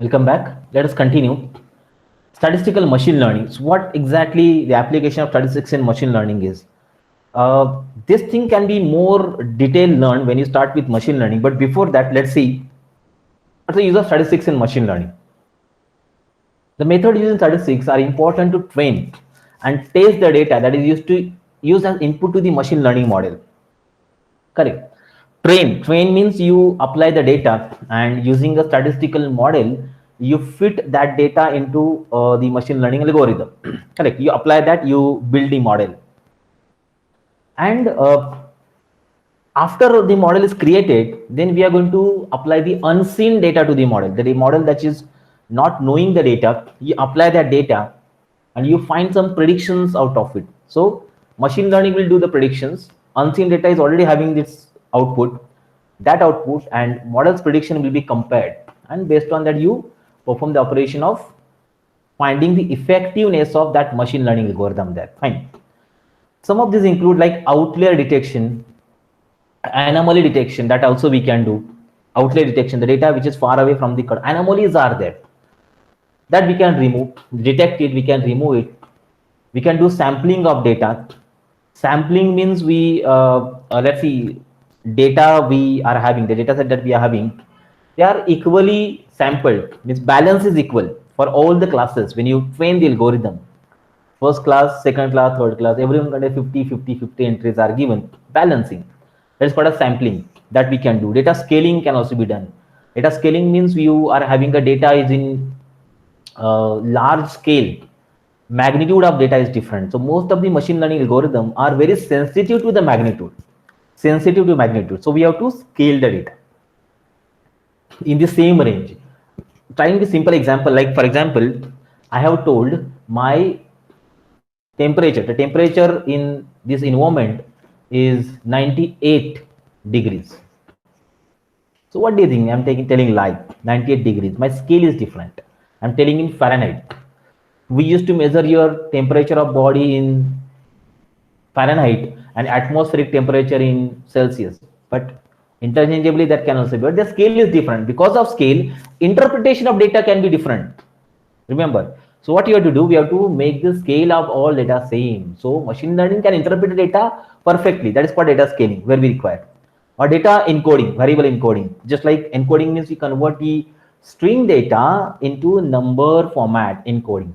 Welcome back. Let us continue. Statistical machine learning. So what exactly the application of statistics in machine learning is? This thing can be more detail learned when you start with machine learning. But before that, let's see what's the use of statistics in machine learning. The method used in statistics are important to train and test the data that is used as input to the machine learning model. Correct. Train means you apply the data, and using a statistical model, you fit that data into the machine learning algorithm. Correct. You apply that, you build the model, and after the model is created, then we are going to apply the unseen data to the model. The model that is not knowing the data, you apply that data, and you find some predictions out of it. So machine learning will do the predictions. Unseen data is already having this output. That output and model's prediction will be compared, and based on that, you perform the operation of finding the effectiveness of that machine learning algorithm there. Fine. Some of these include like outlier detection, anomaly detection, that also we can do. Outlier detection, the data which is far away from the cut, anomalies are there, that we can remove, detect it, we can remove it. We can do sampling of data. Sampling means we let's see, data we are having, the data set that we are having, they are equally sampled, means balance is equal for all the classes. When you train the algorithm, first class, second class, third class, everyone contains 50 50 50 entries are given, balancing. That is called a sampling, that we can do. Data scaling can also be done. Data scaling means you are having a data is in large scale, magnitude of data is different. So most of the machine learning algorithm are very sensitive to the magnitude, so we have to scale the data in the same range. Trying the simple example, like for example, I have told my temperature, the temperature in this environment is 98 degrees. So what do you think? I'm telling lie. 98 degrees. My scale is different. I'm telling in Fahrenheit. We used to measure your temperature of body in Fahrenheit and atmospheric temperature in Celsius. But interchangeably that can also be. But the scale is different. Because of scale, interpretation of data can be different. Remember. So what you have to do, we have to make the scale of all data same. So machine learning can interpret the data perfectly. That is called data scaling, where we require. Or data encoding, variable encoding. Just like encoding means we convert the string data into number format encoding.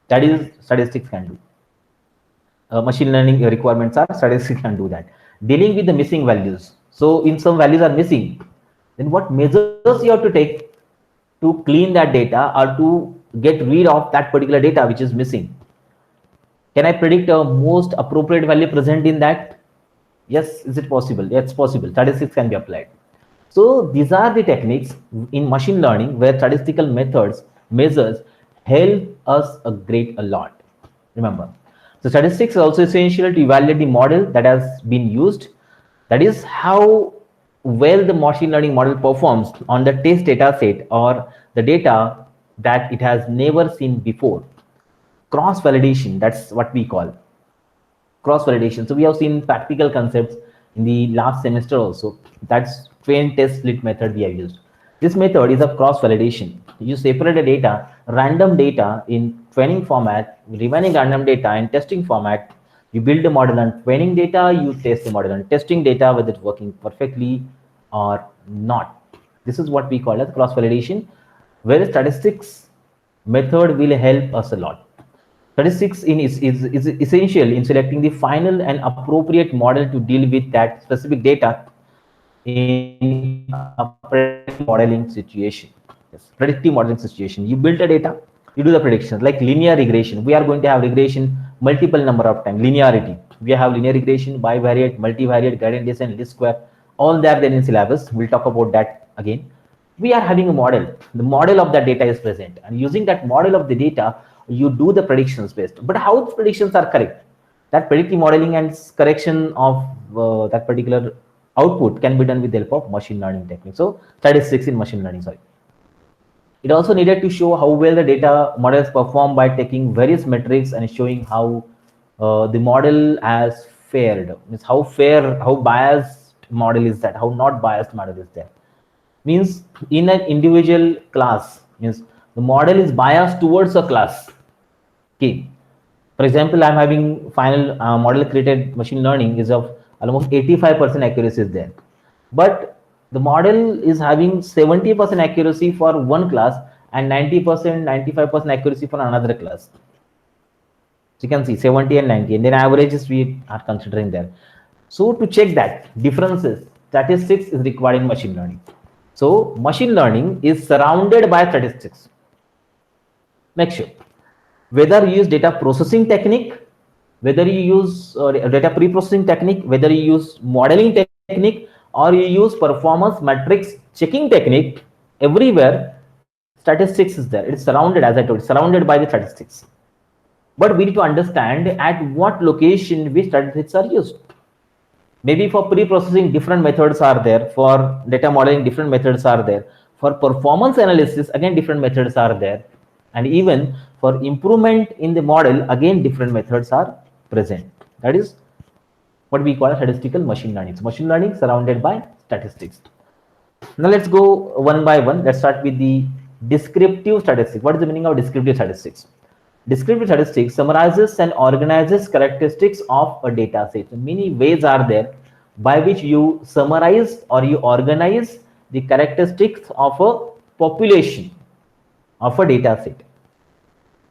That is statistics can do. Machine learning requirements are statistics can do that. Dealing with the missing values. So in some values are missing, then what measures you have to take to clean that data or to get rid of that particular data which is missing? Can I predict a most appropriate value present in that? Yes, is it possible? Yes, possible. Statistics can be applied. So these are the techniques in machine learning where statistical methods, measures help us a lot. Remember. So statistics is also essential to evaluate the model that has been used. That is how well the machine learning model performs on the test data set or the data that it has never seen before. Cross validation, that's what we call cross validation. So we have seen practical concepts in the last semester also. That's train test split method we have used. This method is a cross validation. You separate the data, random data in training format, remaining random data in testing format. You build a model on training data, you test the model on testing data, whether it's working perfectly or not. This is what we call as cross validation, where statistics method will help us a lot. Statistics is essential in selecting the final and appropriate model to deal with that specific data in a predictive modeling situation. Yes, predictive modeling situation. You build a data, you do the predictions like linear regression. We are going to have regression multiple number of times. Linearity. We have linear regression, bivariate, multivariate, gradient descent, least square. All that then in syllabus. We'll talk about that again. We are having a model. The model of that data is present, and using that model of the data, you do the predictions based. But how the predictions are correct? That predictive modeling and correction of that particular output can be done with the help of machine learning techniques. So statistics in machine learning, sorry. It also needed to show how well the data models perform by taking various metrics and showing how the model has fared. Means how fair, how biased model is that, how not biased model is there. Means in an individual class, Means the model is biased towards a class. Okay. For example, I'm having final model created machine learning is of almost 85% accuracy is there. But the model is having 70% accuracy for one class and 90%, 95% accuracy for another class. So you can see 70 and 90, and then averages we are considering there. So to check that differences, statistics is required in machine learning. So machine learning is surrounded by statistics. Make sure whether you use data processing technique, whether you use data pre-processing technique, whether you use modeling technique, or you use performance metrics checking technique, everywhere statistics is there. It's surrounded, as I told, surrounded by the statistics. But we need to understand at what location which statistics are used. Maybe for pre-processing different methods are there, for data modeling different methods are there, for performance analysis again different methods are there, and even for improvement in the model again different methods are present. That is what we call statistical machine learning. So machine learning surrounded by statistics. Now let's go one by one. Let's start with the descriptive statistics. What is the meaning of descriptive statistics? Descriptive statistics summarizes and organizes characteristics of a data set. So many ways are there by which you summarize or you organize the characteristics of a population of a data set.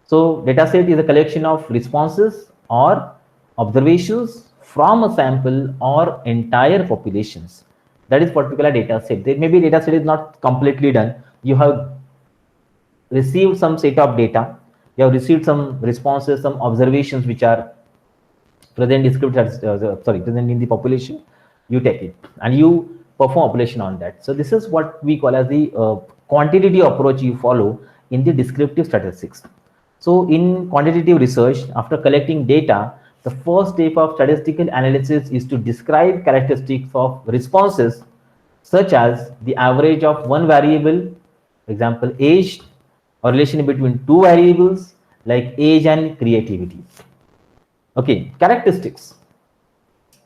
So data set is a collection of responses or observations from a sample or entire populations. That is particular data set. There may be data set is not completely done. You have received some set of data. You have received some responses, some observations which are present present in the population. You take it and you perform population on that. So this is what we call as the quantitative approach you follow in the descriptive statistics. So in quantitative research, after collecting data, the first step of statistical analysis is to describe characteristics of responses such as the average of one variable, for example, age, or relation between two variables like age and creativity. Okay, characteristics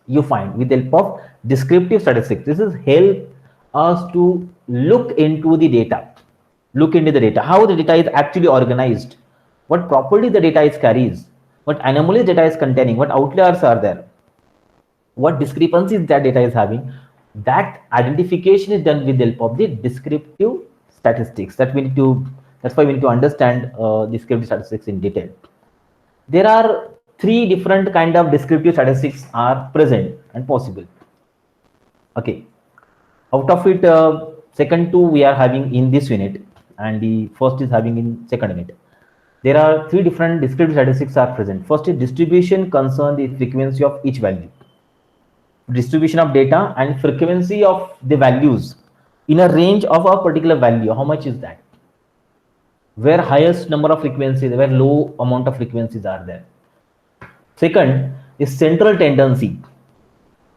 you find with the help of descriptive statistics. This is help us to look into the data, how the data is actually organized, what property the data is carries, what anomalies data is containing, what outliers are there, what discrepancies that data is having. That identification is done with the help of the descriptive statistics. That's why we need to understand descriptive statistics in detail. There are three different kind of descriptive statistics are present and possible. Okay, out of it, second two we are having in this unit, and the first is having in second unit. There are three different descriptive statistics are present. First is distribution, concern the frequency of each value. Distribution of data and frequency of the values in a range of a particular value. How much is that? Where highest number of frequencies, where low amount of frequencies are there. Second is central tendency,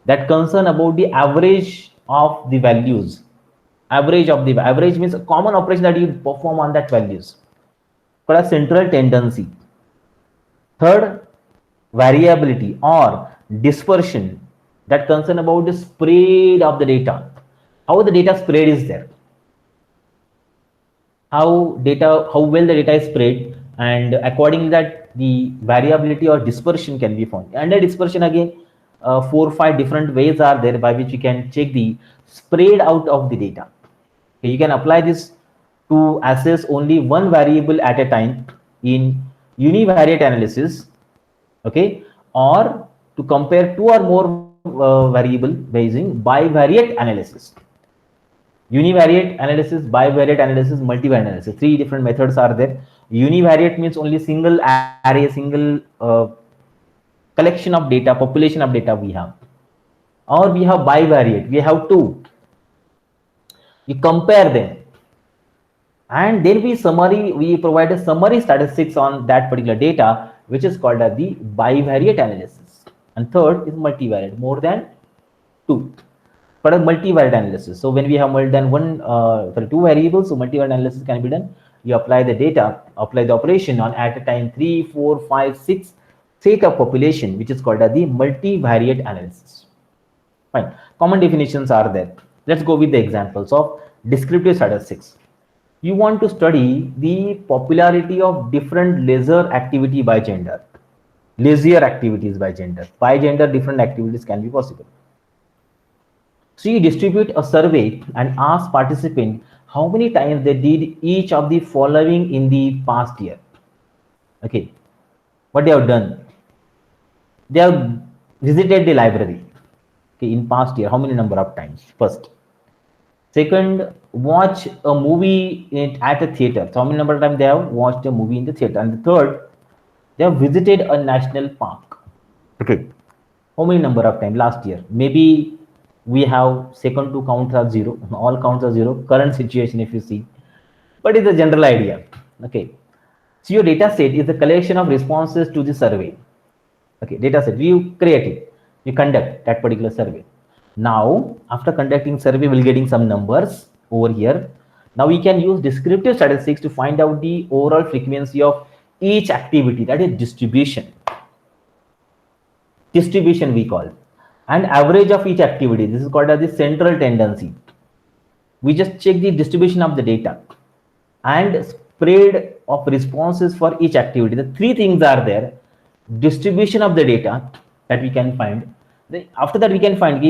that concern about the average of the values. Average means a common operation that you perform on that values. Called a central tendency. Third, variability or dispersion, that concern about the spread of the data. How the data spread is there. How well the data is spread, and according that the variability or dispersion can be found. Under dispersion again, 4 or 5 different ways are there by which you can check the spread out of the data. Okay, you can apply this to assess only one variable at a time in univariate analysis, okay, or to compare two or more variable using bivariate analysis. Univariate analysis, bivariate analysis, multivariate analysis. Three different methods are there. Univariate means only single array, single collection of data, population of data we have. Or we have bivariate, we have two. We compare them. And then we provide a summary statistics on that particular data, which is called as the bivariate analysis. And third is multivariate, more than two. But a multivariate analysis. So when we have more than two variables, so multivariate analysis can be done. You apply the data, apply the operation on at a time 3, 4, 5, 6 set of population, which is called as the multivariate analysis. Fine. Common definitions are there. Let's go with the examples of descriptive statistics. You want to study the popularity of different leisure activity by gender. Leisure activities by gender. By gender, different activities can be possible. So you distribute a survey and ask participants how many times they did each of the following in the past year. Okay, what they have done? They have visited the library. Okay, in past year, how many number of times? First. Second, watch a movie at a theater. So how many number of times they have watched a movie in the theater? And the third, they have visited a national park. Okay. How many number of times last year? Maybe we have second two counts are zero. All counts are zero. Current situation, if you see, but it's a general idea. Okay. So your data set is a collection of responses to the survey. Okay, data set. You create it. You conduct that particular survey. Now, after conducting survey, we'll getting some numbers over here. Now we can use descriptive statistics to find out the overall frequency of each activity, that is distribution. Distribution we call, and average of each activity. This is called as the central tendency. We just check the distribution of the data and spread of responses for each activity. The three things are there: distribution of the data that we can find. After that, we can find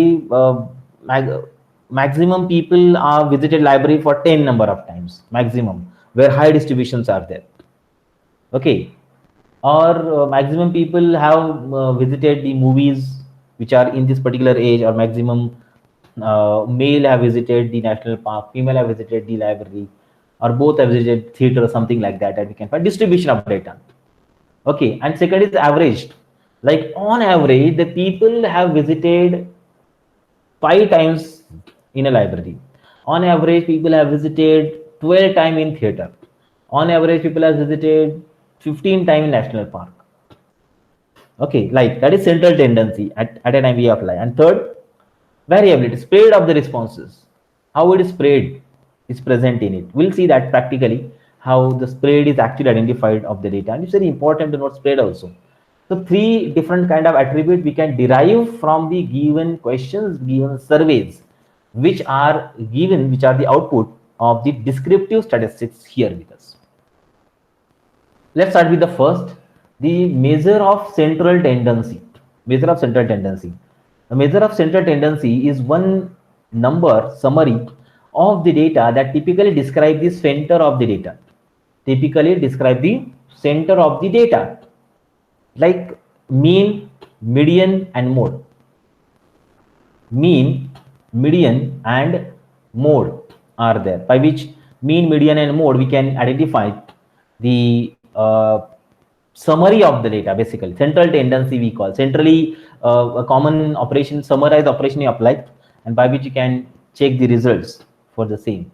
maximum people are visited library for 10 number of times maximum, where high distributions are there. Okay, or maximum people have visited the movies which are in this particular age, or maximum male have visited the national park, female have visited the library, or both have visited theater or something like that, that we can find distribution of data. Okay, and second is averaged. Like on average, the people have visited 5 times in a library. On average, people have visited 12 times in theater. On average, people have visited 15 times in national park. Okay, like that is central tendency at a time we apply. And third, variability, spread of the responses. How it is spread is present in it. We'll see that practically how the spread is actually identified of the data. And it's very important to note spread also. So three different kind of attributes we can derive from the given questions, given surveys, which are given, which are the output of the descriptive statistics here with us. Let's start with the first, the measure of central tendency. Measure of central tendency. A measure of central tendency is one number summary of the data that typically describe the center of the data. Typically describe the center of the data, like mean, median, and mode. Mean, median, and mode are there, by which mean, median, and mode we can identify the summary of the data. Basically, central tendency we call. Centrally, a common operation, summarize operation you apply, and by which you can check the results for the same.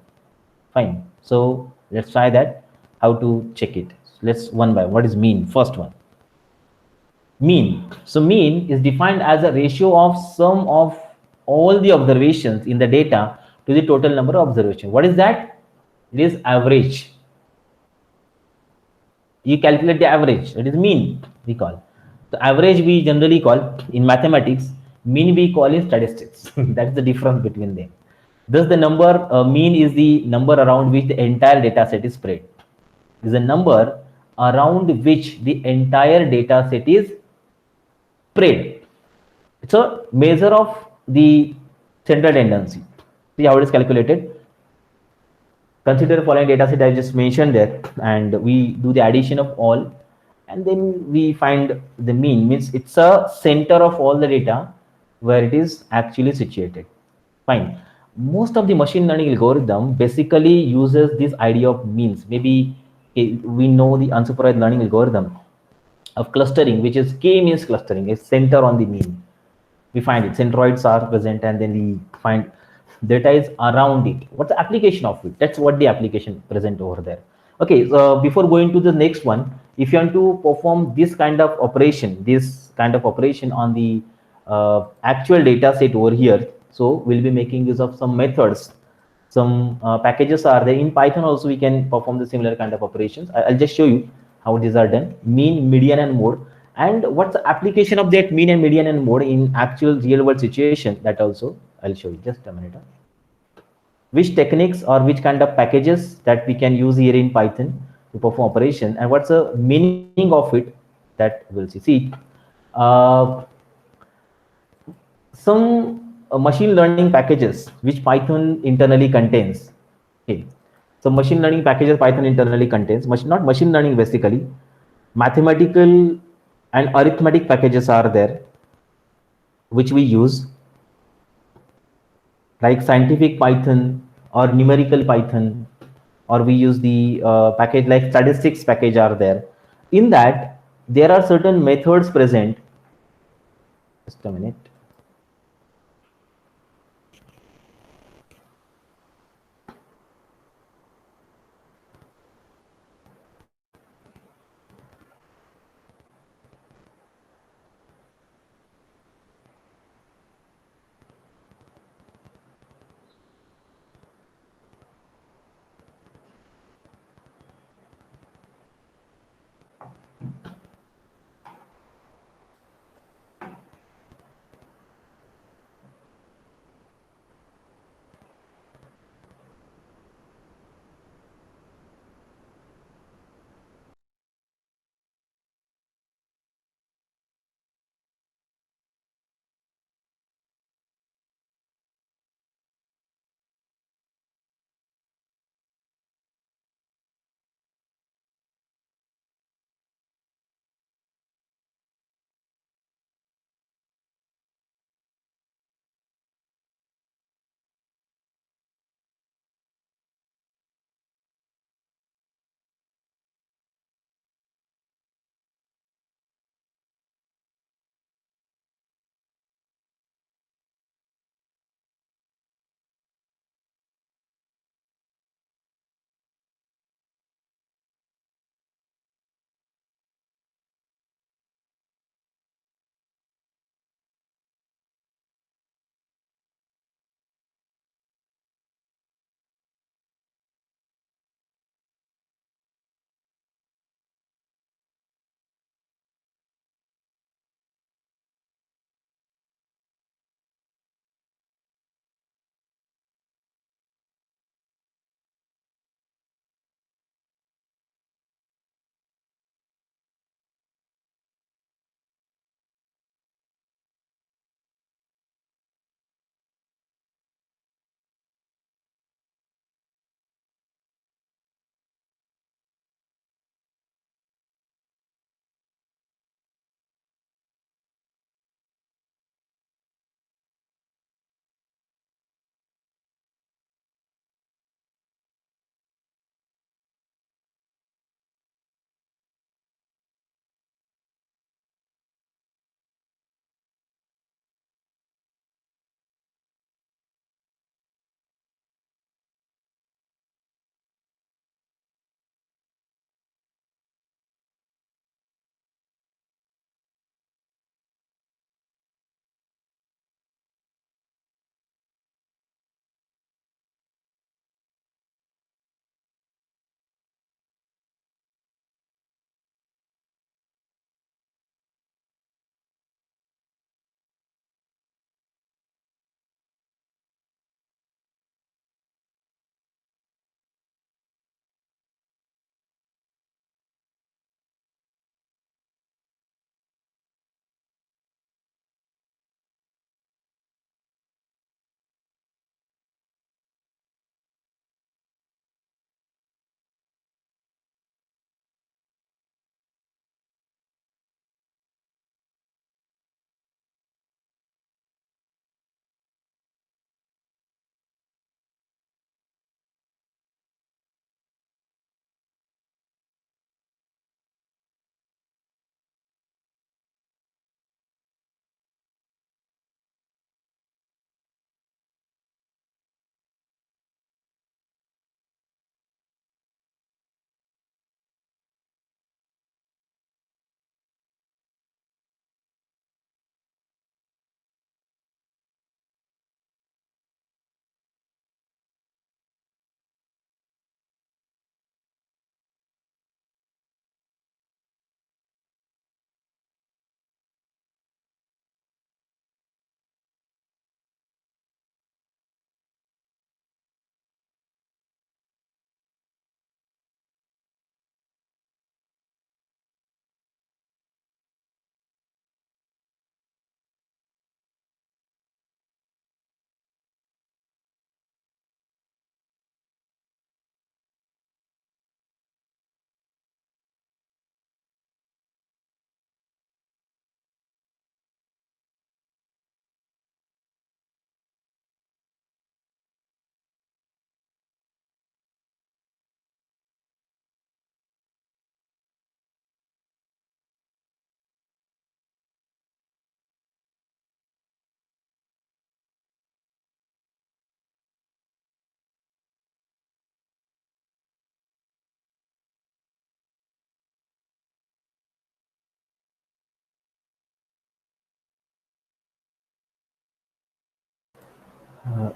Fine. So let's try that. How to check it? Let's one by one. What is mean? First one. Mean. So mean is defined as a ratio of sum of all the observations in the data to the total number of observations. What is that? It is average. You calculate the average. It is mean we call. So average we generally call in mathematics. Mean we call in statistics. That's the difference between them. Thus the number mean is the number around which the entire data set is spread. Is a number around which the entire data set is spread. It's a measure of the central tendency. See how it is calculated. Consider the following data set I just mentioned there, and we do the addition of all, and then we find the mean. Means it's a center of all the data where it is actually situated. Fine. Most of the machine learning algorithm basically uses this idea of means. Maybe we know the unsupervised learning algorithm of clustering, which is k-means clustering, a center on the mean. We find it, centroids are present, and then we find data is around it. What's the application of it? That's what the application present over there. Okay, so before going to the next one, if you want to perform this kind of operation on the actual data set over here, so we'll be making use of some methods. Some packages are there in Python. Also we can perform the similar kind of operations. I'll just show you how these are done: mean, median, and mode. And what's the application of that mean and median and mode in actual real world situation, that also I'll show you. Just a minute. which techniques or which kind of packages that we can use here in Python to perform operation, and what's the meaning of it, that we'll see. See, uh, some machine learning packages which Python internally contains. Okay, so machine learning packages Python internally contains, not machine learning basically, mathematical and arithmetic packages are there which we use, like scientific Python or numerical Python, or we use the package like statistics package are there. In that, there are certain methods present. Just a minute.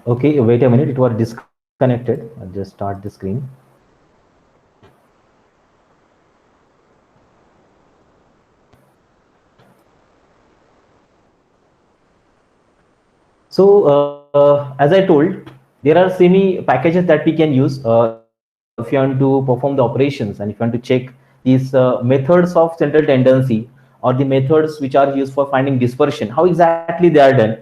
Okay, wait a minute. It was disconnected. I'll just start the screen. So, as I told, there are semi packages that we can use if you want to perform the operations and if you want to check these methods of central tendency or the methods which are used for finding dispersion, how exactly they are done.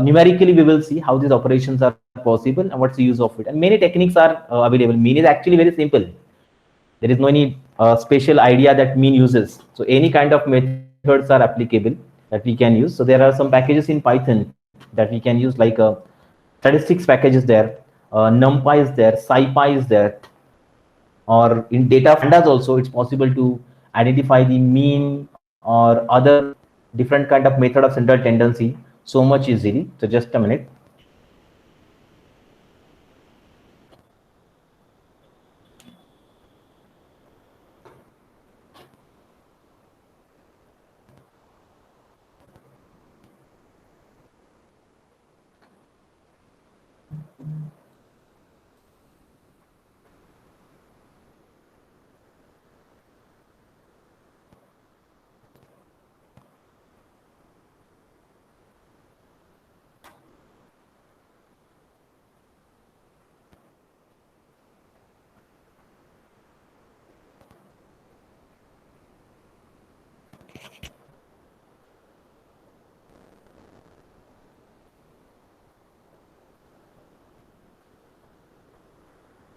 Numerically, we will see how these operations are possible and what's the use of it. And many techniques are available. Mean is actually very simple. There is no any special idea that mean uses. So any kind of methods are applicable that we can use. So there are some packages in Python that we can use, like statistics packages there, NumPy is there, SciPy is there, or in data pandas also it's possible to identify the mean or other different kind of method of central tendency so much easily. So just a minute.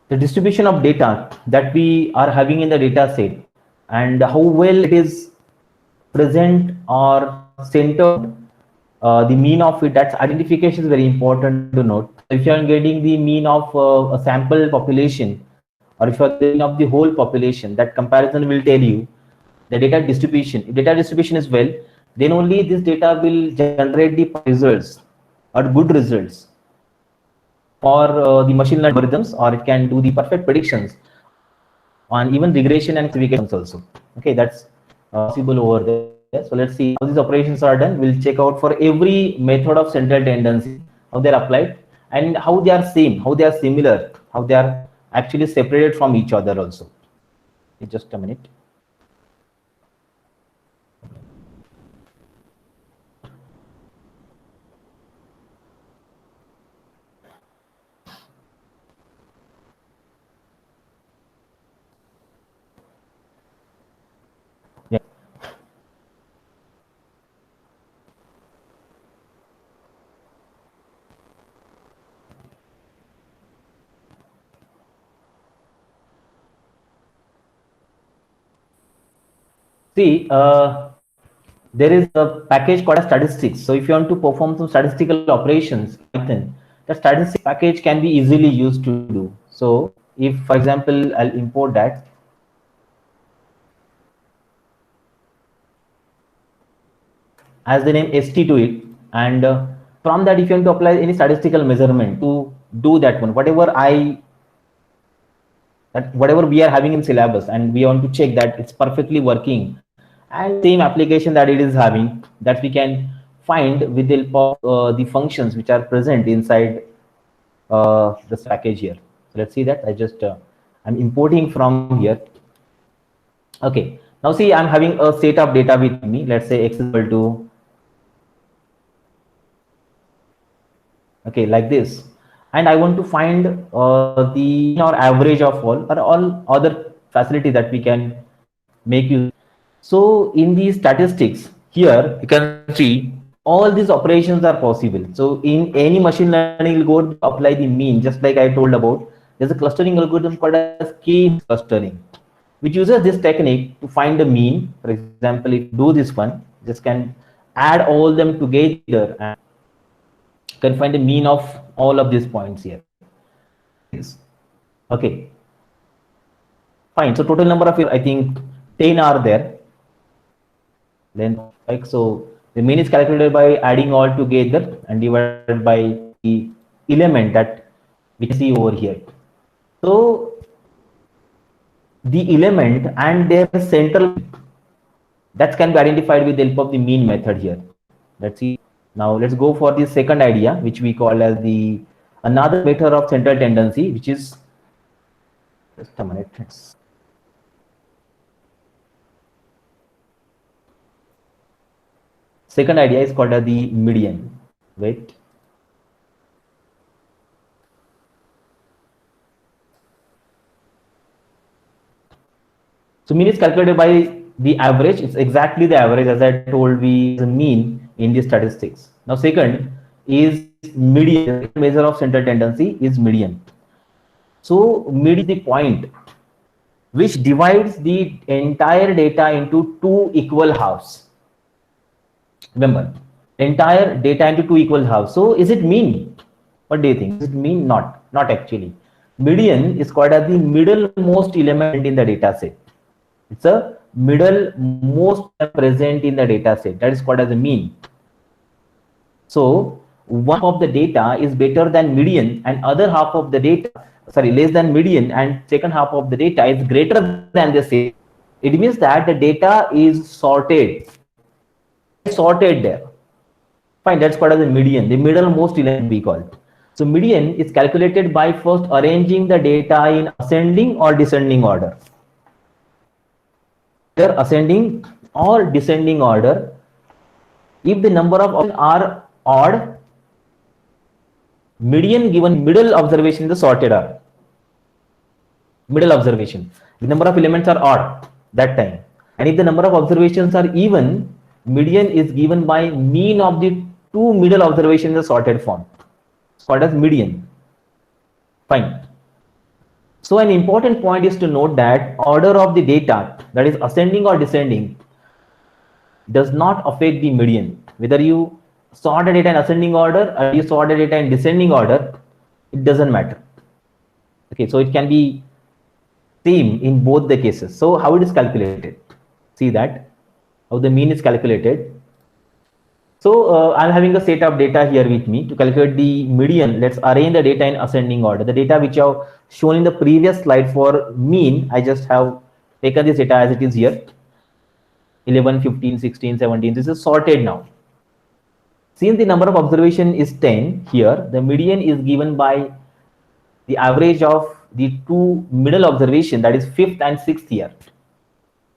The distribution of data that we are having in the data set and how well it is present or centered, the mean of it, that's identification is very important to note. If you are getting the mean of a sample population or if you are getting of the whole population, that comparison will tell you the data distribution. If data distribution is well, then only this data will generate the results or good results for the machine learning algorithms, or it can do the perfect predictions on even regression and classifications also. Okay, that's possible over there. So let's see how these operations are done. We'll check out for every method of central tendency, how they're applied and how they are same, how they are similar, how they are actually separated from each other also. Just a minute. Yeah. See, there is a package called a statistics. So if you want to perform some statistical operations, Python, the statistics package can be easily used to do. So if, for example, I'll import that as the name st to it, and from that, if you want to apply any statistical measurement to do that one, whatever we are having in syllabus, and we want to check that it's perfectly working, and same application that it is having, that we can find with the help of the functions which are present inside this package here. So let's see that. I'm importing from here. Okay, now see, I'm having a set of data with me. Let's say x is equal to, okay, like this, and I want to find the or average of all or all other facility that we can make use. So in these statistics here, you can see all these operations are possible. So in any machine learning algorithm, apply the mean, just like I told about. There's a clustering algorithm called as k clustering, which uses this technique to find the mean. For example, if you do this one, just can add all them together and can find the mean of all of these points here. Okay, fine. So total number of, I think 10 are there. Then like so, the mean is calculated by adding all together and divided by the element that we can see over here. So the element and their central, that can be identified with the help of the mean method here. Let's see. Now let's go for the second idea, which we call as the another method of central tendency, which is just a minute. Second idea is called as the median. Wait. So mean is calculated by the average. It's exactly the average, as I told, we the mean in the statistics. Now second is median. The measure of central tendency is median. So median is the point which divides the entire data into two equal halves. Remember, entire data into two equal halves. So is it mean? What do you think? Is it mean? Not actually. Median is called as the middlemost element in the data set. It's a middle most present in the data set. That is called as a mean. So one half of the data is better than median, and other half of the data, sorry, less than median, and second half of the data is greater than the same. It means that the data is sorted there. Fine, that's called as the median, the middlemost element we call it. So median is calculated by first arranging the data in ascending or descending order. Either ascending or descending order. If the number of options are odd, median given middle observation in the sorted order. Middle observation. The number of elements are odd that time. And if the number of observations are even, median is given by mean of the two middle observations in the sorted form. It's called as median. Fine. So an important point is to note that order of the data, that is ascending or descending, does not affect the median. Whether you sort the data in ascending order or you sort the data in descending order, it doesn't matter. Okay, so it can be same in both the cases. So how it is calculated? See that how the mean is calculated. So I'm having a set of data here with me. To calculate the median, let's arrange the data in ascending order. The data which I have shown in the previous slide for mean, I just have taken this data as it is here. 11, 15, 16, 17. This is sorted now. Since the number of observation is 10 here, the median is given by the average of the two middle observation, that is fifth and sixth year.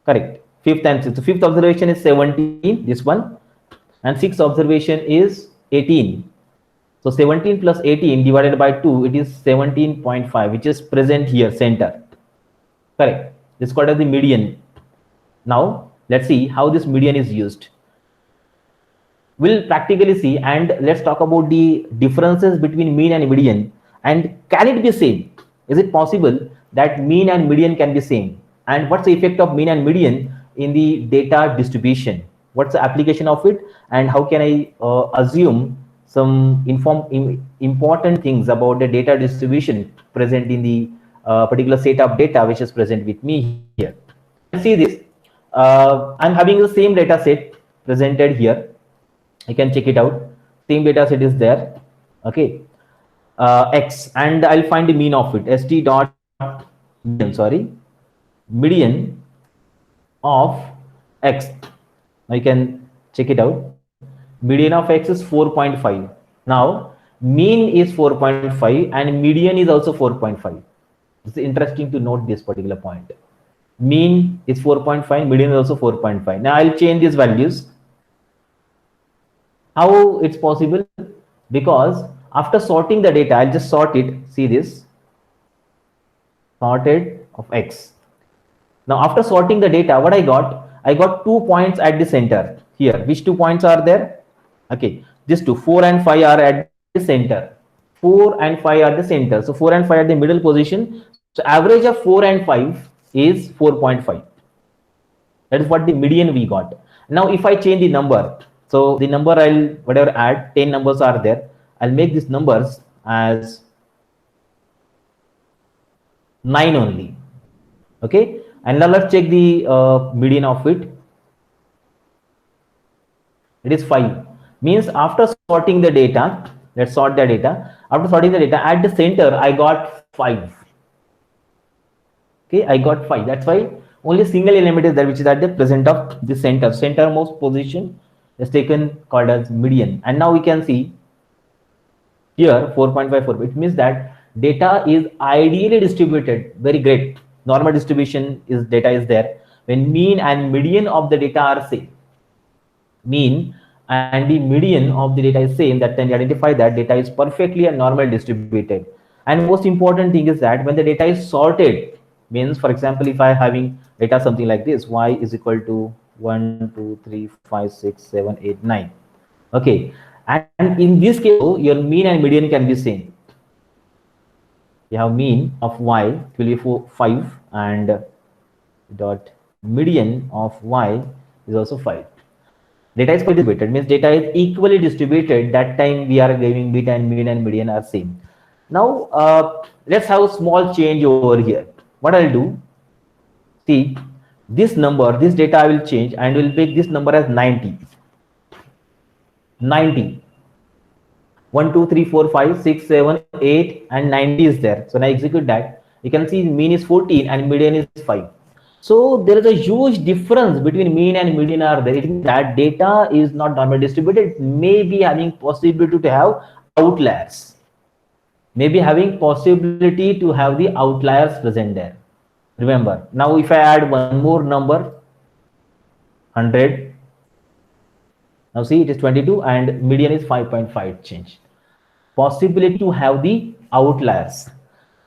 Correct. Fifth and sixth. So fifth observation is 17, this one, and sixth observation is 18. So 17 plus 18 divided by 2, it is 17.5, which is present here, center. Correct. This is called as the median. Now let's see how this median is used. We'll practically see, and let's talk about the differences between mean and median. And can it be same? Is it possible that mean and median can be same? And what's the effect of mean and median in the data distribution? What's the application of it? And how can I assume some important things about the data distribution present in the particular set of data which is present with me here? See this. I'm having the same data set presented here. I can check it out. Same data set is there. Okay. X, and I'll find the mean of it. St dot median of X. Now you can check it out. Median of X is 4.5. Now mean is 4.5 and median is also 4.5. It's interesting to note this particular point. Mean is 4.5, median is also 4.5. Now I'll change these values. How it's possible? Because after sorting the data, I'll just sort it. See this, sorted of X. Now after sorting the data, what I got 2 points at the center here. Which 2 points are there? Okay, these two, 4 and 5 are at the center. 4 and 5 are the center. So 4 and 5 are the middle position. So average of 4 and 5 is 4.5. That is what the median we got. Now if I change the number, so the number I'll whatever add, 10 numbers are there. I'll make these numbers as 9 only. Okay, and now let's check the median of it. It is 5. Means after sorting the data, let's sort the data. After sorting the data at the center, I got 5. Okay, I got 5. That's why only single element is there, which is at the present of the centermost position is taken called as median. And now we can see here 4.54. It means that data is ideally distributed. Very great. Normal distribution is data is there when mean and median of the data are same. Mean and the median of the data is same, that then you identify that data is perfectly and normal distributed. And most important thing is that when the data is sorted, means for example, if I having data something like this, y is equal to 1 2 3 5 6 7 8 9. Okay, and in this case your mean and median can be same. You have mean of y will be 5 and dot median of y is also 5. Data is equally distributed, means data is equally distributed. That time we are giving beta and mean and median are same. Now let's have a small change over here. What I'll do, see this number, this data I will change and will make this number as 90. 1 2 3 4 5 6 7 8 and 90 is there. So now execute that. You can see mean is 14 and median is 5. So there is a huge difference between mean and median are there. It means that data is not normally distributed. It may be having possibility to have outliers. Maybe having possibility to have the outliers present there. Remember, now if I add one more number, 100. Now see, it is 22 and median is 5.5 change. Possibility to have the outliers,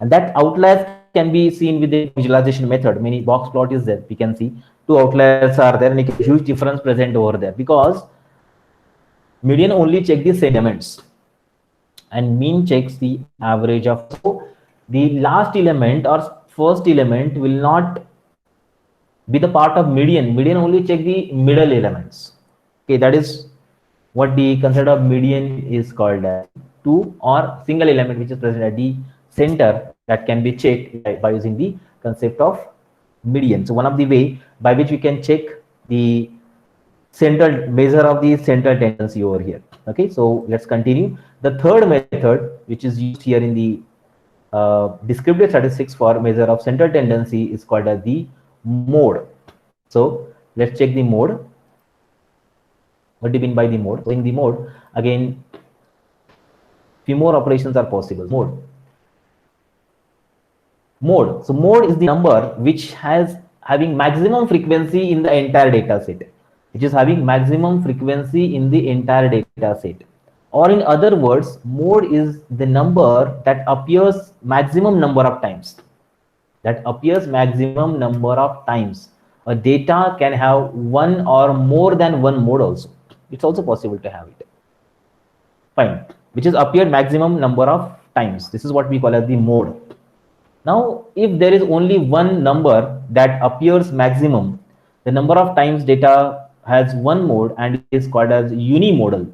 and that outliers can be seen with the visualization method. Many box plot is there. We can see two outliers are there and a huge difference present over there, because median only check the same elements and mean checks the average of. So the last element or first element will not be the part of median. Median only check the middle elements. Okay, that is what the concept of median is called as. Two or single element which is present at the center that can be checked by using the concept of median. So one of the way by which we can check the central measure of the central tendency over here. Okay, so let's continue. The third method which is used here in the descriptive statistics for measure of central tendency is called as the mode. So let's check the mode. What do you mean by the mode? So in the mode, again, few more operations are possible. Mode. So mode is the number which has having maximum frequency in the entire data set, which is having maximum frequency in the entire data set. Or in other words, mode is the number that appears maximum number of times. That appears maximum number of times. A data can have one or more than one mode also. It's also possible to have it. Fine. Which is appeared maximum number of times. This is what we call as the mode. Now, if there is only one number that appears maximum, the number of times data has one mode and it is called as unimodal.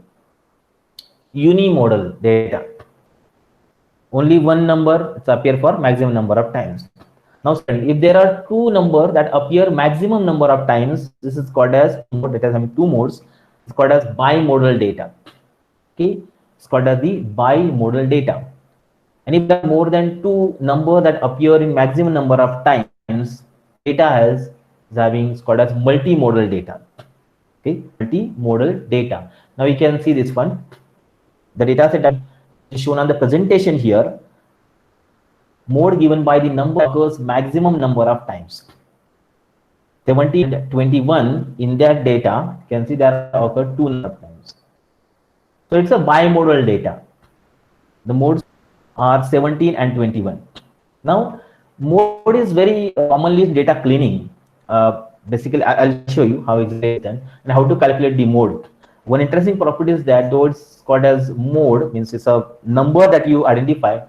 Unimodal data. Only one number it's appear for maximum number of times. Now, if there are two numbers that appear maximum number of times, this is called as mode that has having two modes. It's called as bimodal data. Okay, it's called as the bimodal data. And if there are more than two numbers that appear in maximum number of times, data is having it's called as multimodal data. Okay, multimodal data. Now you can see this one. The data set that is shown on the presentation here. Mode given by the number occurs maximum number of times. 70 and 21 in that data, you can see there occur two number of times. So it's a bimodal data. The modes are 17 and 21. Now, mode is very commonly data cleaning. Basically, I'll show you how exactly done and how to calculate the mode. One interesting property is that though it's called as mode, means it's a number that you identify.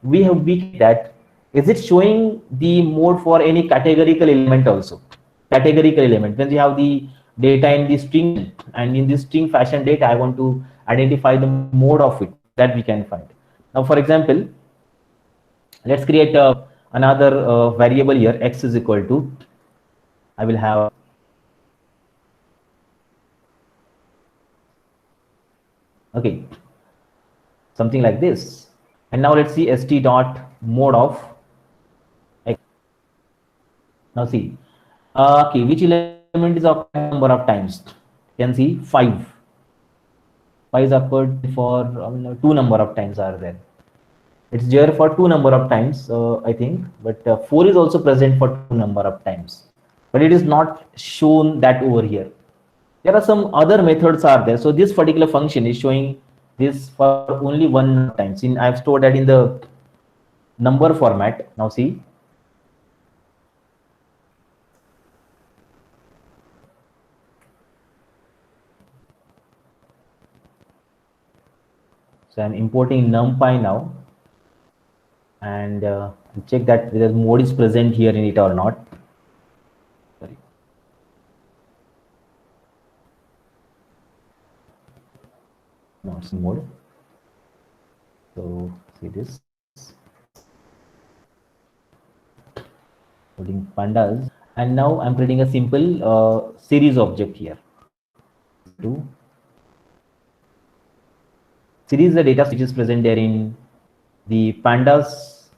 We that is it showing the mode for any categorical element also. Categorical element, when you have the data in the string and in this string fashion data, I want to identify the mode of it, that we can find. Now, for example, let's create another variable here. X is equal to, I will have okay, something like this. And now let's see st dot mode of X. Now see, okay, which element is of number of times? You can see 5. 5 is occurred for two number of times are there. It's there for two number of times, I think, but 4 is also present for two number of times, but it is not shown that over here. There are some other methods are there. So this particular function is showing this for only one times. In I've stored that in the number format. Now see. So I'm importing NumPy now, and check that whether mode is present here in it or not. Sorry. No, it's mode. So see this. Putting pandas, and now I'm creating a simple series object here. Series is the data which is present there in the pandas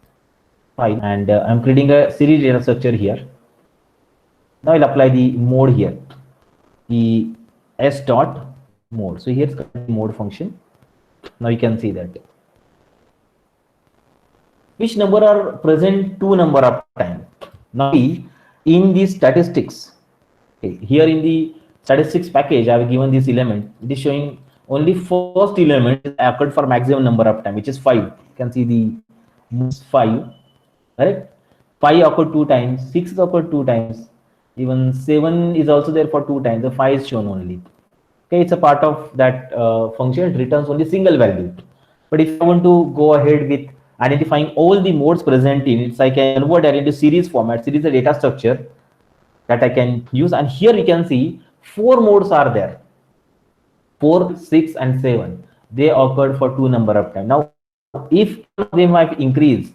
file, and I'm creating a series data structure here. Now I'll apply the mode here, the s dot mode. So here's the mode function. Now you can see that which number are present two number of time. Now in the statistics, okay, here in the statistics package, I have given this element. It is showing only first element is occurred for maximum number of time, which is 5. You can see the 5, correct? 5 occurred 2 times, 6 occurred 2 times, even 7 is also there for 2 times. The 5 is shown only. Okay, it's a part of that function. It returns only single value. But if I want to go ahead with identifying all the modes present in it, so I can convert that into series format. Series is a data structure that I can use, and here you can see 4 modes are there. 4, 6, and 7. They occurred for 2 number of time. Now, if one of them I've increased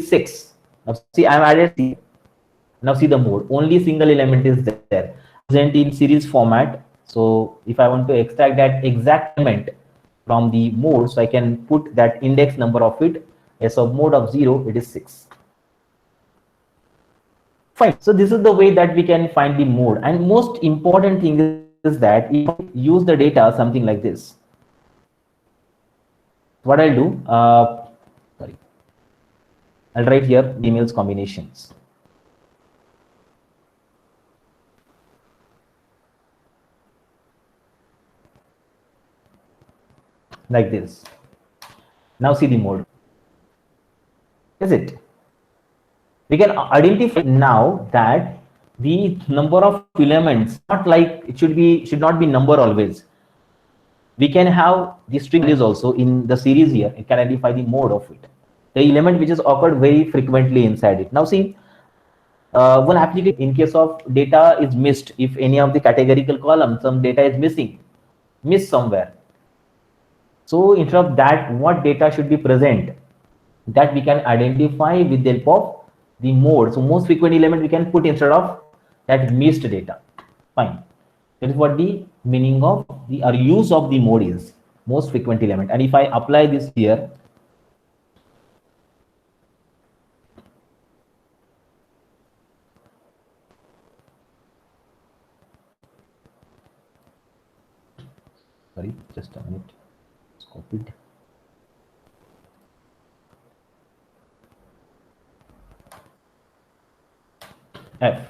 6. Now see, I've added C. Now see the mode. Only single element is there, present in series format. So if I want to extract that exact element from the mode, so I can put that index number of it as a mode of 0. It is 6. Fine. So this is the way that we can find the mode. And most important thing is that if you use the data something like this, what I'll do, sorry, I'll write here emails combinations. Like this. Now see the mode. Is it? We can identify now that the number of elements, not like it should not be number always. We can have the string values also in the series here. It can identify the mode of it, the element which is occurred very frequently inside it. Now see, one application in case of data is missed, if any of the categorical columns, some data is missed somewhere. So instead of that, what data should be present, that we can identify with the help of the mode. So most frequent element we can put instead of that missed data. Fine. That is what the meaning of the or use of the mode is, most frequent element. And if I apply this here, sorry, just a minute, it's copied. F,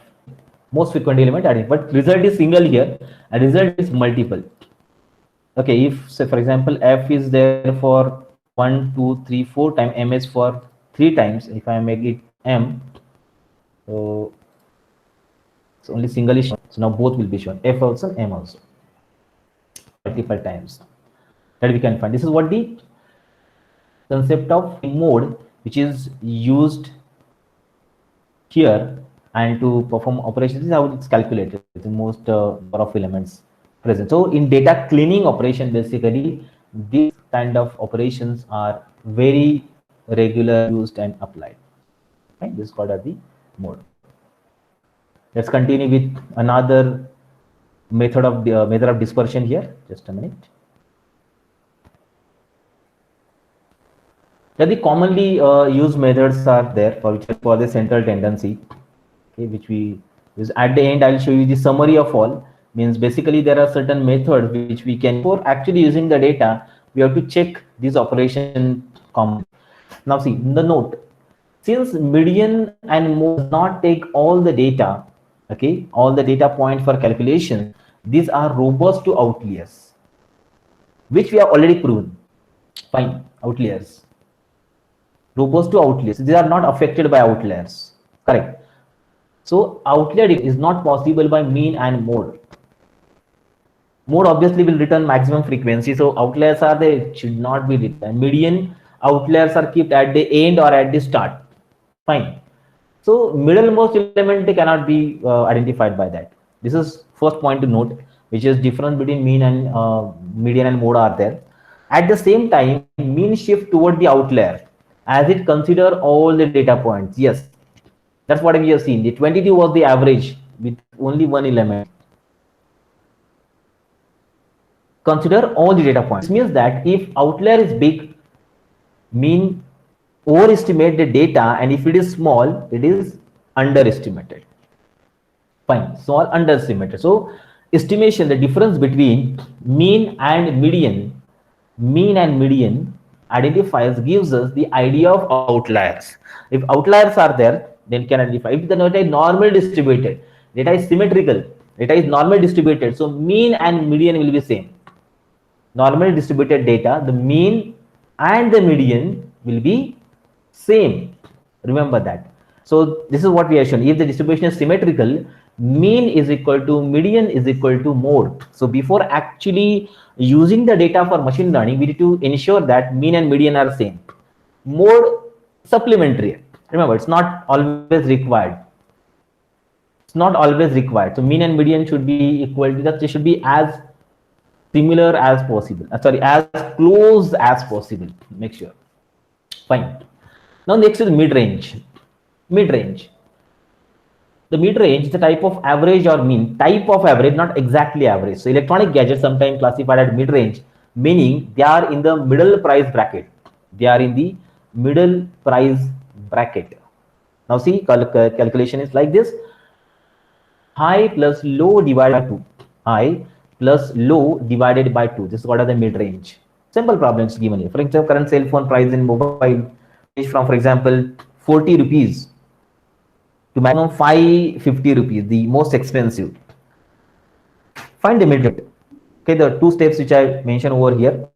most frequent element added, but result is single here and result is multiple. Okay, if say for example F is there for 1, 2, 3, 4 times, M is for 3 times. If I make it M, so it's only single is shown. So now both will be shown, F also, M also, multiple times. That we can find. This is what the concept of mode, which is used here, and to perform operations is how it's calculated. The most number of elements present. So in data cleaning operation, basically these kind of operations are very regular used and applied. Right? This is called as the mode. Let's continue with another method of dispersion here. Just a minute. The commonly used methods are there for the central tendency, okay, which we use. At the end, I'll show you the summary of all. Means basically there are certain methods which we can, before actually using the data, we have to check these operation components. Now see in the note, since median and mode does not take all the data, okay, all the data points for calculation, these are robust to outliers, which we have already proven. Fine, outliers, robust to outliers, these are not affected by outliers, correct? So outlier is not possible by mean and mode. Mode obviously will return maximum frequency, so outliers are they should not be written. Median outliers are kept at the end or at the start. Fine. So middlemost element cannot be identified by that. This is first point to note, which is difference between mean and median and mode are there. At the same time, mean shift toward the outlier as it consider all the data points. Yes, that's what we have seen. The 22 was the average with only one element. Consider all the data points. This means that if outlier is big, mean overestimate the data, and if it is small, it is underestimated. Fine, small underestimated. So estimation, the difference between mean and median identifiers gives us the idea of outliers. If outliers are there, then can identify. If the data is normal distributed, data is symmetrical, data is normal distributed, so mean and median will be same. Normally distributed data, the mean and the median will be same. Remember that. So this is what we have shown. If the distribution is symmetrical, mean is equal to median is equal to mode. So before actually using the data for machine learning, we need to ensure that mean and median are same. Mode supplementary. Remember, it's not always required. It's not always required. So mean and median should be equal to that. They should be as similar as possible, as close as possible. Make sure. Fine. Now next is mid-range. Mid-range. The mid-range is the type of average or mean. Type of average, not exactly average. So electronic gadgets sometimes classified as mid-range, meaning they are in the middle price bracket. They are in the middle price bracket. Now see, calculation is like this. High plus low divided by 2. High plus low divided by 2. This is what are the mid-range. Simple problems given here. For example, current cell phone price in mobile is from, for example, 40 rupees to maximum 550 rupees, the most expensive. Find the mid-range. Okay, the two steps which I mentioned over here.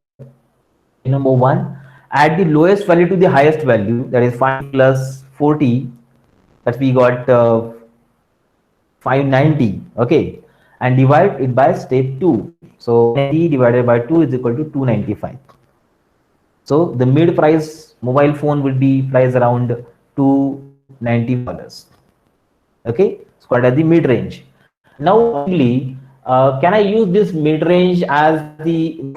Number one, add the lowest value to the highest value, that is 5 plus 40, that we got 590. Okay, and divide it by step 2. So 90 divided by 2 is equal to 295. So the mid price mobile phone will be priced around $290. Okay, it's called as the mid range. Now can I use this mid range as the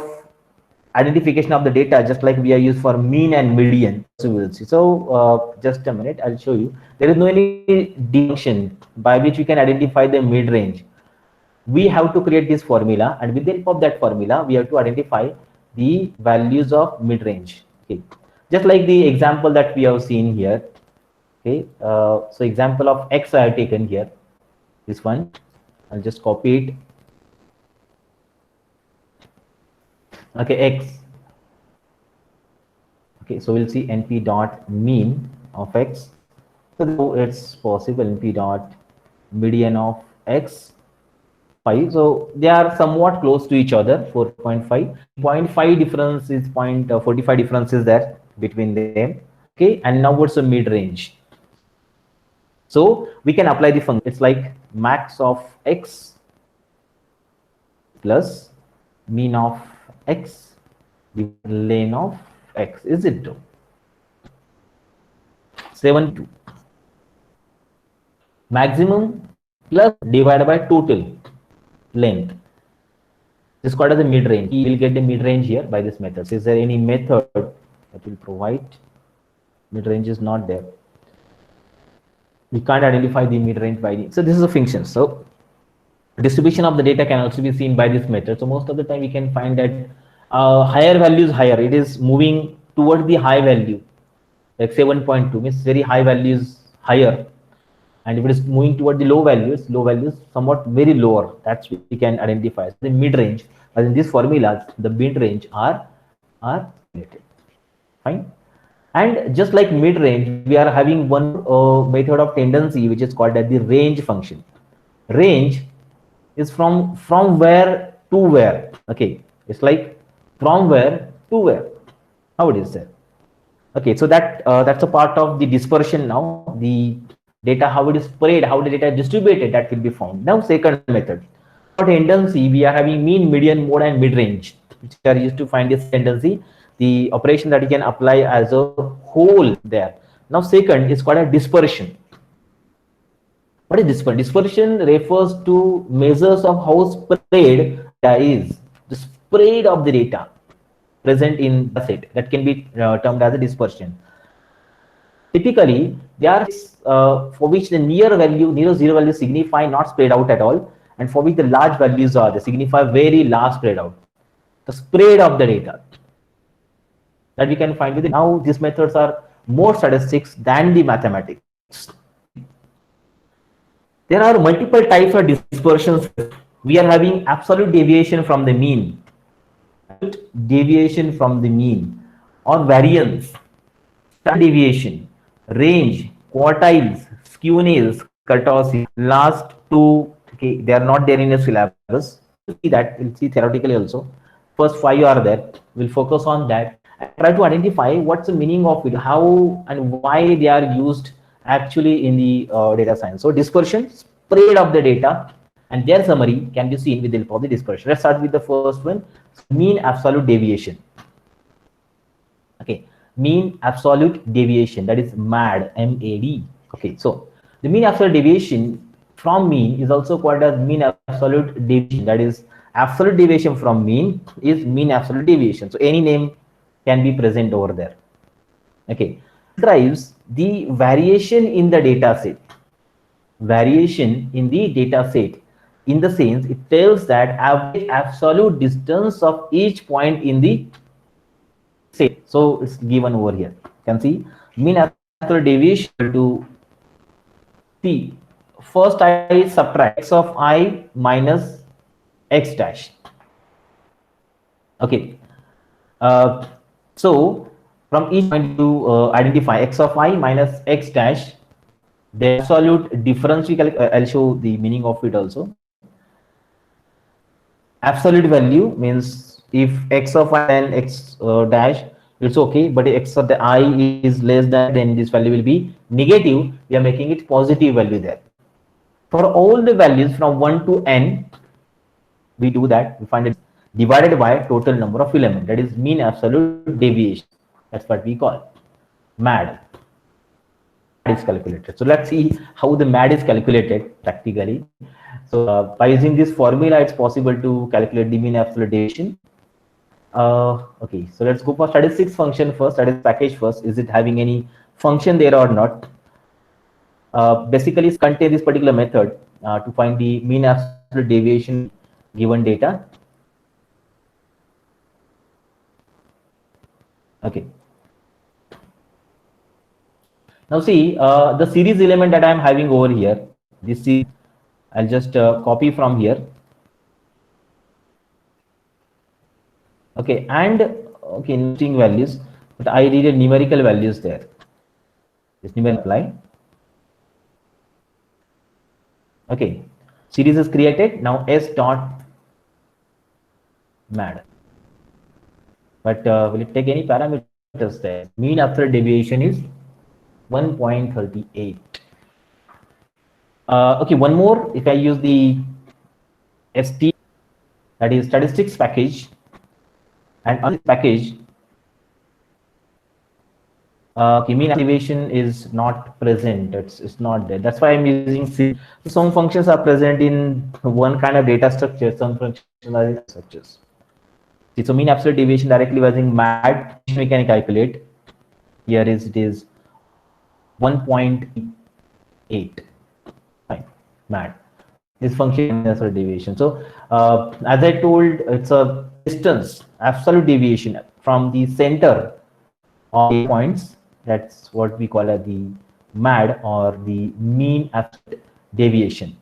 identification of the data, just like we are used for mean and median? So we'll see. So just a minute, I'll show you. There is no any function by which we can identify the mid range. We have to create this formula, and with the help of that formula, we have to identify the values of mid range. Okay, just like the example that we have seen here. Okay, so example of X I have taken here. This one, I'll just copy it. Okay, X. Okay, so we'll see np dot mean of X. So it's possible np dot median of X. 5. So they are somewhat close to each other. 4.5. 0.5 difference is 0.45 difference is there between them. Okay, and now what's the mid range? So we can apply the function. It's like max of X plus mean of X divided lane of X. Is it true? 72. Maximum plus divided by total length. This is called as the mid range. You will get the mid range here by this method. So is there any method that will provide? Mid range is not there. We can't identify the mid range by the. So this is a function. So distribution of the data can also be seen by this method. So most of the time we can find that higher value is higher. It is moving towards the high value. Like 7.2 means very high value is higher. And if it is moving toward the low values somewhat very lower, that's we can identify. So the mid range, as in these formulas, the mid range are calculated. Fine. And just like mid range, we are having one method of tendency which is called as the range function. Range is from where to where. Okay, it's like from where to where. How it is there? Okay, so that's a part of the dispersion. Now the data, how it is spread, how the data is distributed, that will be found. Now second method, for tendency we are having mean, median, mode and mid range, which are used to find this tendency, the operation that you can apply as a whole there. Now second is called a dispersion. What is dispersion? Dispersion refers to measures of how spread data is, the spread of the data present in the set, that can be termed as a dispersion. Typically, there are for which the near zero value signify not spread out at all, and for which the large values are, they signify very large spread out. The spread of the data that we can find with it. Now, these methods are more statistics than the mathematics. There are multiple types of dispersions. We are having absolute deviation from the mean, deviation from the mean, or variance, standard deviation, range, quartiles, skewness, kurtosis. Last two, okay, they are not there in a syllabus. We'll see that. We'll see theoretically also. First five are there. We'll focus on that and try to identify what's the meaning of it, how and why they are used actually in the data science. So dispersion, spread of the data, and their summary can be seen with the help of the dispersion. Let's start with the first one, mean absolute deviation. Okay, mean absolute deviation, that is MAD, M-A-D. Okay, so the mean absolute deviation from mean is also called as mean absolute deviation. That is, absolute deviation from mean is mean absolute deviation. So any name can be present over there. Okay, drives the variation in the data set. Variation in the data set, in the sense it tells that average absolute distance of each point in the set. So it's given over here. You can see mean absolute deviation to P. First I subtract x of I minus x dash. Okay. So from each point to identify x of I minus x dash, the absolute difference we calculate. I'll show the meaning of it also. Absolute value means if x of I and x dash, it's okay, but if x of the I is less than, then this value will be negative. We are making it positive value there. For all the values from 1 to n, we do that. We find it divided by total number of elements. That is mean absolute deviation. That's what we call MAD. Is calculated. So let's see how the MAD is calculated practically. So by using this formula, it's possible to calculate the mean absolute deviation. Okay, so let's go for statistics function first. Statistics package first. Is it having any function there or not? Basically, it's contain this particular method to find the mean absolute deviation given data. Okay. Now see the series element that I am having over here. This is, I'll just copy from here. Okay, and okay, interesting values, but I needed numerical values there. This numerical apply. Okay, series is created. Now s dot MAD. But will it take any parameters there? Mean absolute deviation is 1.38. Okay, one more. If I use the ST, that is statistics package, and on this package, mean deviation is not present. It's not there. That's why I'm using C. Some functions are present in one kind of data structure. Some functions are in structures. See, so mean absolute deviation directly using MAD we can calculate. Here is it is 1.8. Fine, MAD. This function is absolute deviation. So as I told, it's a distance, absolute deviation from the center of the points. That's what we call as the MAD, or the mean absolute deviation.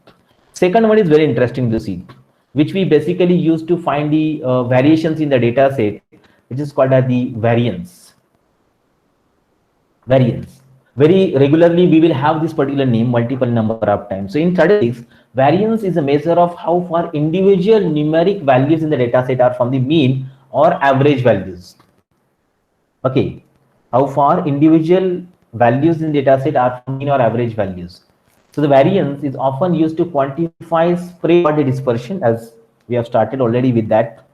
Second one is very interesting to see, which we basically use to find the variations in the data set, which is called as the variance. Variance. Very regularly, we will have this particular name multiple number of times. So in statistics, variance is a measure of how far individual numeric values in the data set are from the mean or average values. Okay, how far individual values in data set are from mean or average values. So the variance is often used to quantify spread dispersion, as we have started already with that.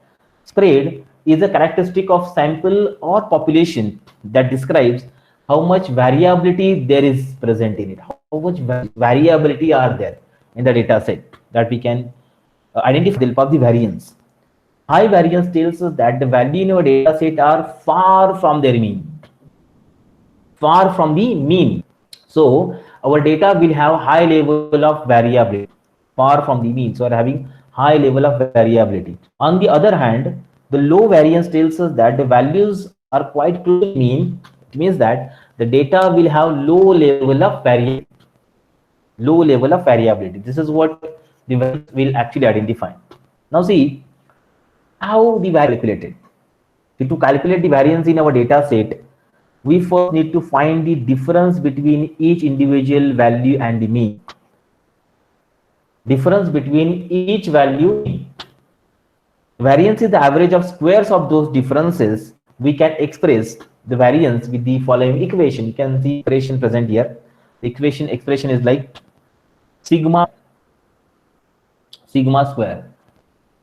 Spread is a characteristic of sample or population that describes how much variability there is present in it, how much variability are there in the data set, that we can identify the help of the variance. High variance tells us that the value in our data set are far from their mean, far from the mean. So our data will have high level of variability, far from the mean. So are having high level of variability. On the other hand, the low variance tells us that the values are quite close to mean. It means that the data will have low level of variability. Low level of variability. This is what the variance will actually identify. Now see how the variance calculated. So to calculate the variance in our data set, we first need to find the difference between each individual value and the mean. Difference between each value. Variance is the average of squares of those differences. We can express the variance with the following equation. You can see expression present here. The expression is like sigma square.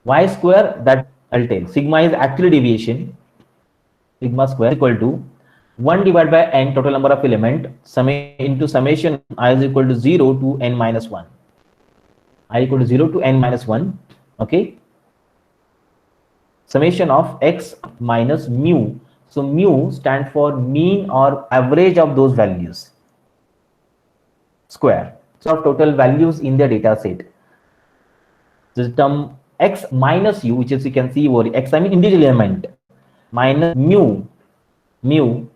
Y square, that I'll tell. Sigma is actual deviation. Sigma square is equal to 1 divided by n, total number of element, into summation I is equal to 0 to n minus 1. I equal to 0 to n minus 1. Okay. Summation of x minus mu. So mu stands for mean or average of those values. Square. So of total values in the data set. This term x minus u, which is, you can see over x, I mean individual element, minus mu. Mu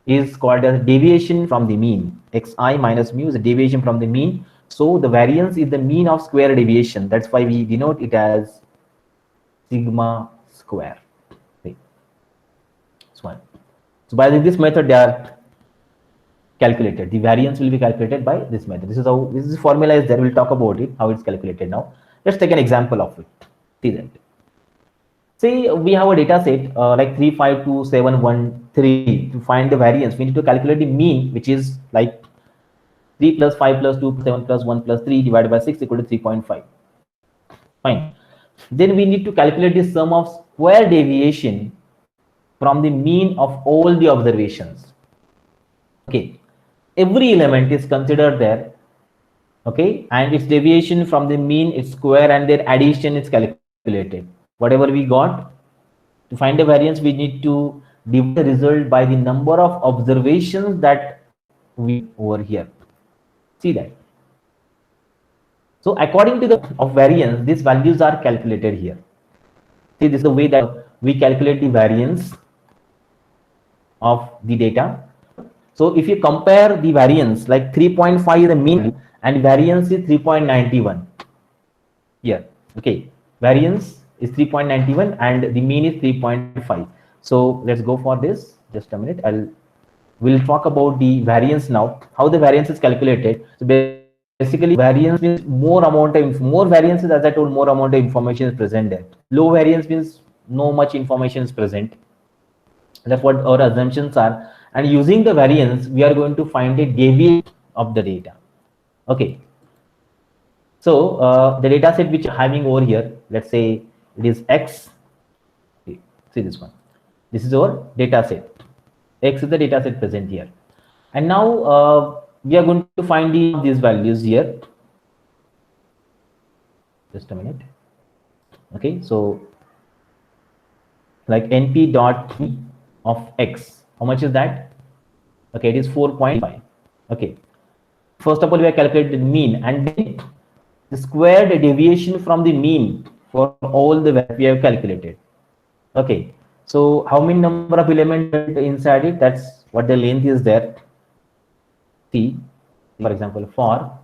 is called as deviation from the mean. Xi minus mu is a deviation from the mean. So the variance is the mean of square deviation. That's why we denote it as sigma square. Okay. This one. So by this method, they are calculated. The variance will be calculated by this method. This is how this is formula is there. We'll talk about it, how it's calculated now. Let's take an example of it. See that. Say we have a data set like 3527113. To find the variance, we need to calculate the mean, which is like 3 plus 5 plus 2 plus 7 plus 1 plus 3 divided by 6 equal to 3.5. Fine. Then we need to calculate the sum of square deviation from the mean of all the observations. Okay. Every element is considered there. Okay. And its deviation from the mean, its square, and their addition is calculated. Whatever we got, to find the variance, we need to divide the result by the number of observations that we over here. See that. So according to the of variance, these values are calculated here. See, this is the way that we calculate the variance of the data. So if you compare the variance, like 3.5 is the mean and variance is 3.91 here. Okay, variance is 3.91 and the mean is 3.5. So let's go for this. Just a minute. We'll talk about the variance now, how the variance is calculated. So basically, variance means more variances, as I told, more amount of information is present there. Low variance means no much information is present. That's what our assumptions are. And using the variance, we are going to find a deviation of the data. Okay. So the data set which I'm having over here, let's say it is X. Okay. See this one. This is our data set. X is the data set present here. And now we are going to find these values here. Just a minute. Okay. So like np dot of X. How much is that? Okay, it is 4.5. Okay. First of all, we have calculated mean, and then the squared deviation from the mean for all the values we have calculated. Okay. So how many number of elements inside it? That's what the length is there. See, for example, for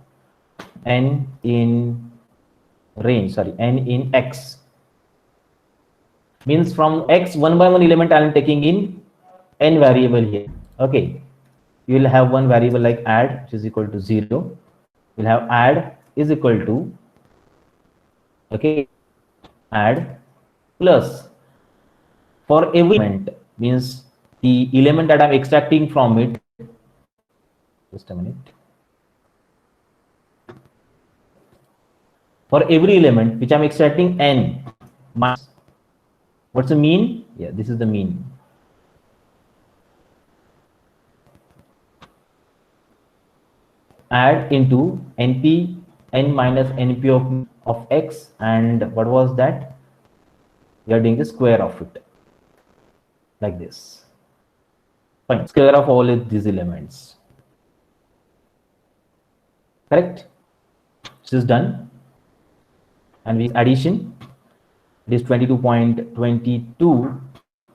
n in range, sorry, n in x, means from x one by one element I am taking in n variable here. Okay, you will have one variable like add, which is equal to 0. You'll have add is equal to, okay, add plus for every element, means the element that I'm extracting from it. Just a minute. For every element which I'm extracting n minus, what's the mean? Yeah, this is the mean. Add into np n minus np of x, and what was that? We are doing the square of it like this. Fine. Square of all of these elements. Correct? This is done. And with addition, it is 22.22.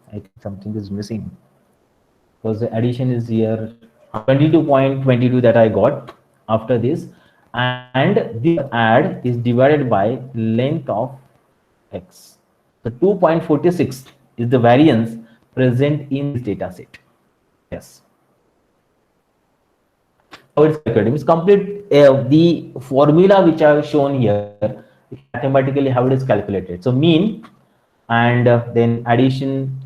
I think something is missing because the addition is here 22.22 that I got after this, and the add is divided by length of x. So 2.46 is the variance present in this data set. Yes. How it's calculated? It's complete the formula which I have shown here, mathematically how it is calculated. So mean and then addition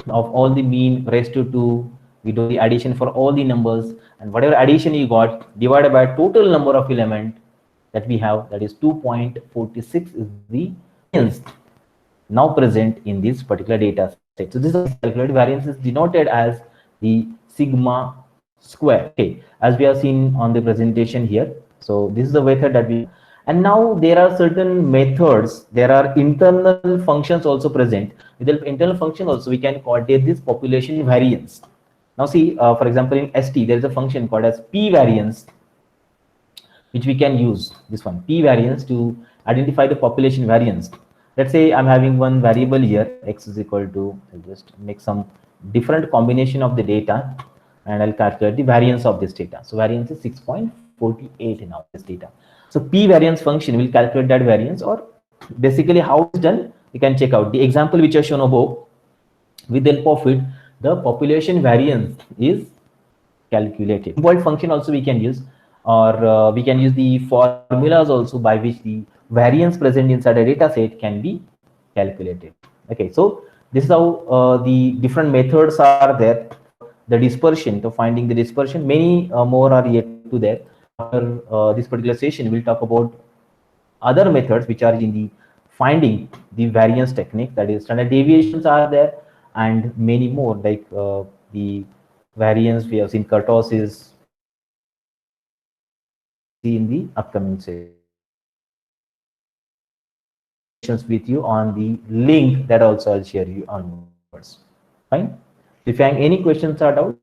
of all the mean raised to 2. We do the addition for all the numbers, and whatever addition you got divided by total number of element that we have, that is 2.46 is the variance now present in this particular data set. So this is calculated variance is denoted as the sigma square. Okay, as we have seen on the presentation here. So this is the method that we, and now there are certain methods, there are internal functions also present. With the internal function also we can coordinate this population variance. Now see, for example, in ST there is a function called as p variance, which we can use, this one p variance, to identify the population variance. Let's say I'm having one variable here, x is equal to, I'll just make some different combination of the data and I'll calculate the variance of this data. So variance is 6.48 now, this data. So p variance function will calculate that variance, or basically how it's done, you can check out the example which I shown above. With the help of it, the population variance is calculated. Involved function also we can use, or we can use the formulas also by which the variance present inside a data set can be calculated. Okay, so this is how the different methods are there. The dispersion, to finding the dispersion, many more are yet to there. After this particular session, we'll talk about other methods which are in the finding the variance technique, that is standard deviations are there, and many more, like the variance we have seen, kurtosis, see in the upcoming sessions with you on the link that also I'll share you onwards. Fine. If you have any questions or doubts,